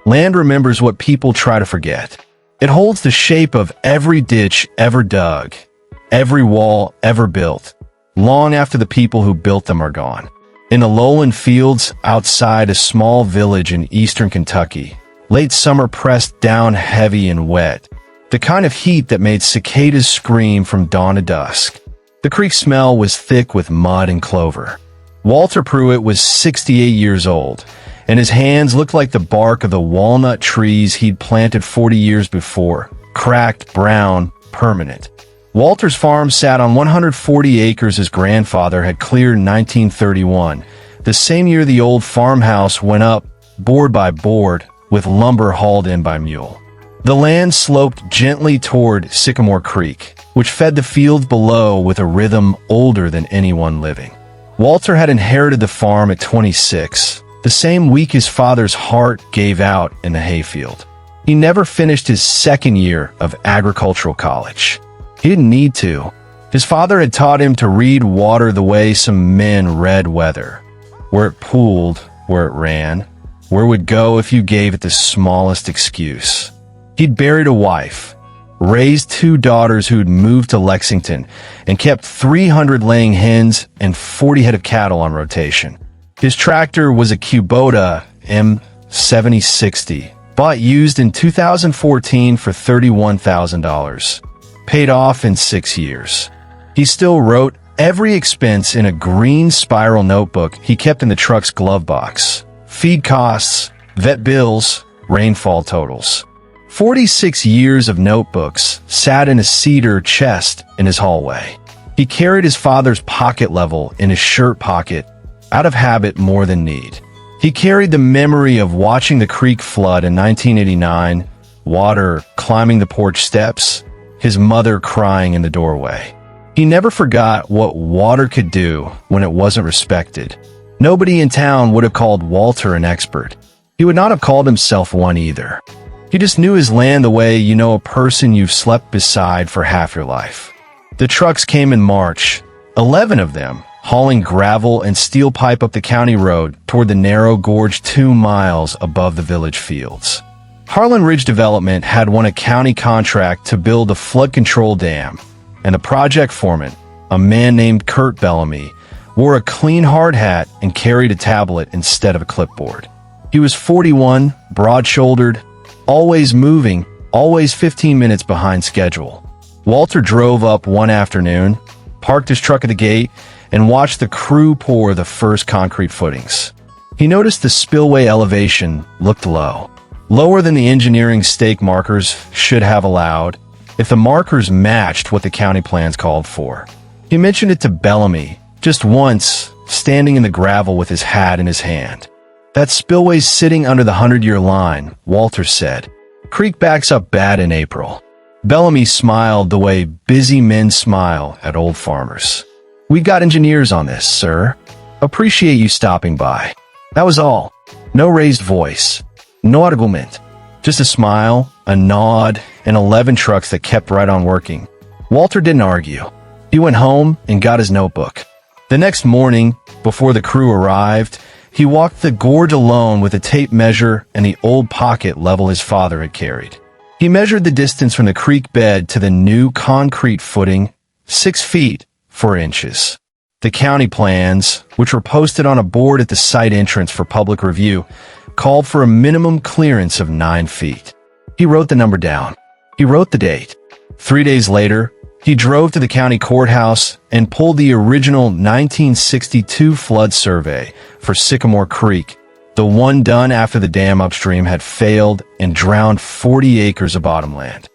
Land remembers what people try to forget. It holds the shape of every ditch ever dug, every wall ever built, long after the people who built them are gone. In the lowland fields outside a small village in eastern Kentucky, late summer pressed down heavy and wet, the kind of heat that made cicadas scream from dawn to dusk. The creek smell was thick with mud and clover. Walter Pruitt was 68 years old, and his hands looked like the bark of the walnut trees he'd planted 40 years before, cracked, brown, permanent. Walter's farm sat on 140 acres his grandfather had cleared in 1931, the same year the old farmhouse went up, board by board, with lumber hauled in by mule. The land sloped gently toward Sycamore Creek, which fed the field below with a rhythm older than anyone living. Walter had inherited the farm at 26, the same week his father's heart gave out in the hayfield. He never finished his second year of agricultural college. He didn't need to. His father had taught him to read water the way some men read weather. Where it pooled, where it ran, where it would go if you gave it the smallest excuse. He'd buried a wife, raised 2 daughters who'd moved to Lexington, and kept 300 laying hens and 40 head of cattle on rotation. His tractor was a Kubota M7060, bought used in 2014 for $31,000. Paid off in 6 years. He still wrote every expense in a green spiral notebook he kept in the truck's glove box. Feed costs, vet bills, rainfall totals. 46 years of notebooks sat in a cedar chest in his hallway. He carried his father's pocket level in his shirt pocket, out of habit more than need. He carried the memory of watching the creek flood in 1989, water climbing the porch steps, his mother crying in the doorway. He never forgot what water could do when it wasn't respected. Nobody in town would have called Walter an expert. He would not have called himself one either. He just knew his land the way you know a person you've slept beside for half your life. The trucks came in March, 11 of them, hauling gravel and steel pipe up the county road toward the narrow gorge 2 miles above the village fields. Harlan Ridge Development had won a county contract to build a flood control dam, and the project foreman, a man named Kurt Bellamy, wore a clean hard hat and carried a tablet instead of a clipboard. He was 41, broad-shouldered, always moving, always 15 minutes behind schedule. Walter drove up one afternoon, parked his truck at the gate, and watched the crew pour the first concrete footings. He noticed the spillway elevation looked low. Lower than the engineering stake markers should have allowed, if the markers matched what the county plans called for. He mentioned it to Bellamy, just once, standing in the gravel with his hat in his hand. That spillway's sitting under the 100-year line, Walter said. Creek backs up bad in April. Bellamy smiled the way busy men smile at old farmers. We got engineers on this, sir. Appreciate you stopping by. That was all. No raised voice. No argument. Just a smile, a nod, and 11 trucks that kept right on working. Walter didn't argue. He went home and got his notebook. The next morning, before the crew arrived, he walked the gorge alone with a tape measure and the old pocket level his father had carried. He measured the distance from the creek bed to the new concrete footing, 6 feet, 4 inches. The county plans, which were posted on a board at the site entrance for public review, called for a minimum clearance of 9 feet. He wrote the number down. He wrote the date. 3 days later, he drove to the county courthouse and pulled the original 1962 flood survey for Sycamore Creek, the one done after the dam upstream had failed and drowned 40 acres of bottomland.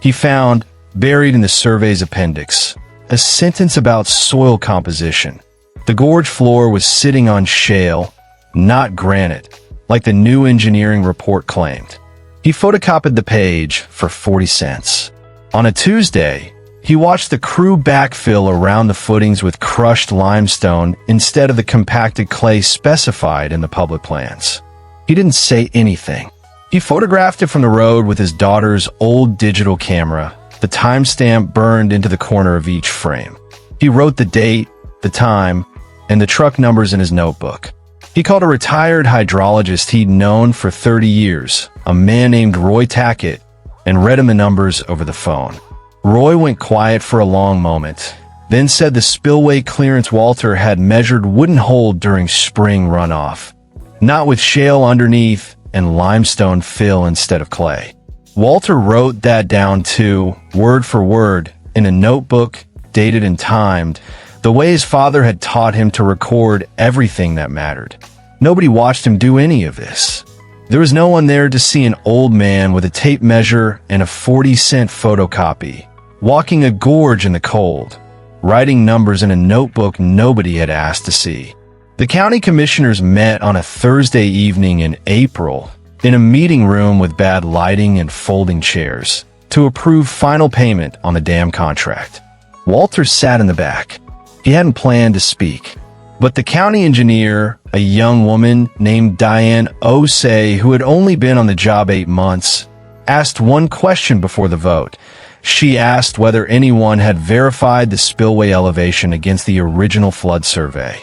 He found, buried in the survey's appendix, a sentence about soil composition. The gorge floor was sitting on shale, not granite, like the new engineering report claimed. He photocopied the page for 40 cents. On a Tuesday, he watched the crew backfill around the footings with crushed limestone instead of the compacted clay specified in the public plans. He didn't say anything. He photographed it from the road with his daughter's old digital camera, the timestamp burned into the corner of each frame. He wrote the date, the time, and the truck numbers in his notebook. He called a retired hydrologist he'd known for 30 years, a man named Roy Tackett, and read him the numbers over the phone. Roy went quiet for a long moment, then said the spillway clearance Walter had measured wouldn't hold during spring runoff, not with shale underneath and limestone fill instead of clay. Walter wrote that down too, word for word, in a notebook, dated and timed, the way his father had taught him to record everything that mattered. Nobody watched him do any of this. There was no one there to see an old man with a tape measure and a 40-cent photocopy, walking a gorge in the cold, writing numbers in a notebook nobody had asked to see. The county commissioners met on a Thursday evening in April in a meeting room with bad lighting and folding chairs to approve final payment on the dam contract. Walter sat in the back. He hadn't planned to speak, but the county engineer, a young woman named Diane Osei, who had only been on the job 8 months, asked one question before the vote. She asked whether anyone had verified the spillway elevation against the original flood survey.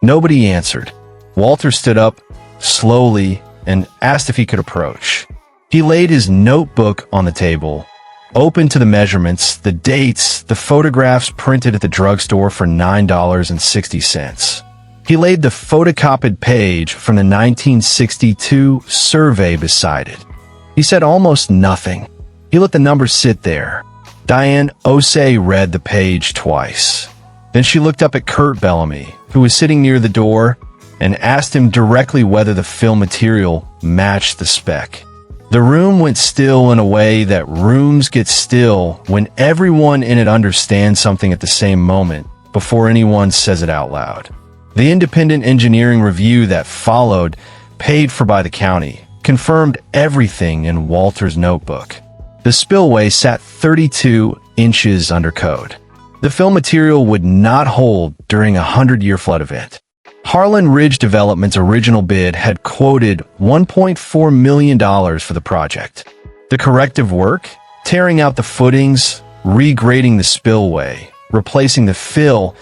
Nobody answered. Walter stood up slowly and asked if he could approach. He laid his notebook on the table, open to the measurements, the dates, the photographs printed at the drugstore for $9.60. He laid the photocopied page from the 1962 survey beside it. He said almost nothing. He let the numbers sit there. Diane Osei read the page twice. Then she looked up at Kurt Bellamy, who was sitting near the door, and asked him directly whether the fill material matched the spec. The room went still in a way that rooms get still when everyone in it understands something at the same moment before anyone says it out loud. The independent engineering review that followed, paid for by the county, confirmed everything in Walter's notebook. The spillway sat 32 inches under code. The fill material would not hold during a 100-year flood event. Harlan Ridge Development's original bid had quoted $1.4 million for the project. The corrective work, tearing out the footings, regrading the spillway, replacing the fill,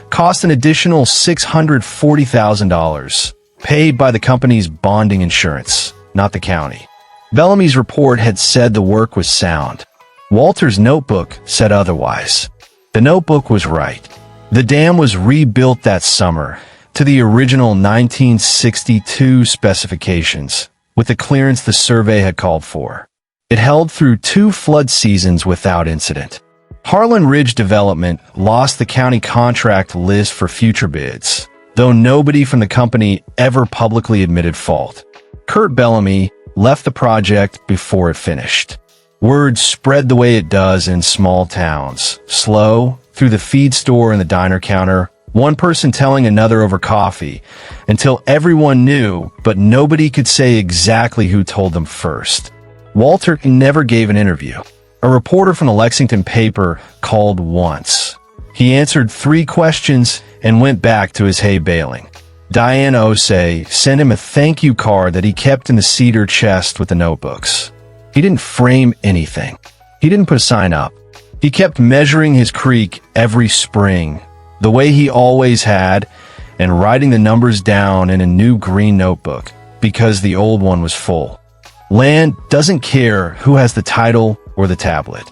cost an additional $640,000, paid by the company's bonding insurance, not the county. Bellamy's report had said the work was sound. Walter's notebook said otherwise. The notebook was right. The dam was rebuilt that summer to the original 1962 specifications, with the clearance the survey had called for. It held through 2 flood seasons without incident. Harlan Ridge Development lost the county contract list for future bids, though nobody from the company ever publicly admitted fault. Kurt Bellamy left the project before it finished. Word spread the way it does in small towns, slow, through the feed store and the diner counter, one person telling another over coffee, until everyone knew, but nobody could say exactly who told them first. Walter never gave an interview. A reporter from the Lexington paper called once. He answered 3 questions and went back to his hay baling. Diane Osei sent him a thank you card that he kept in the cedar chest with the notebooks. He didn't frame anything. He didn't put a sign up. He kept measuring his creek every spring, the way he always had, and writing the numbers down in a new green notebook, because the old one was full. Land doesn't care who has the title or the tablet.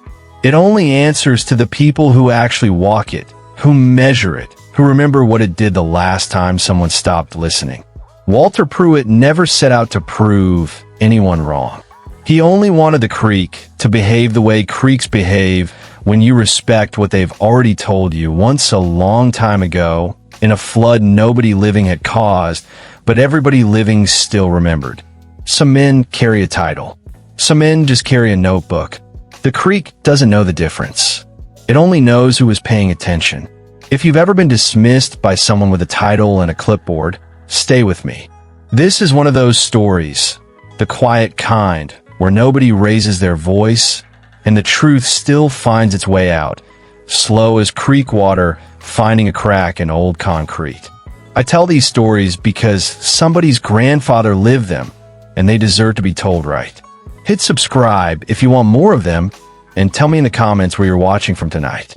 It only answers to the people who actually walk it, who measure it, who remember what it did the last time someone stopped listening. Walter Pruitt never set out to prove anyone wrong. He only wanted the creek to behave the way creeks behave when you respect what they've already told you once a long time ago in a flood nobody living had caused, but everybody living still remembered. Some men carry a title. Some men just carry a notebook. The creek doesn't know the difference. It only knows who is paying attention. If you've ever been dismissed by someone with a title and a clipboard, stay with me. This is one of those stories, the quiet kind, where nobody raises their voice and the truth still finds its way out, slow as creek water finding a crack in old concrete. I tell these stories because somebody's grandfather lived them, and they deserve to be told right. Hit subscribe if you want more of them, and tell me in the comments where you're watching from tonight.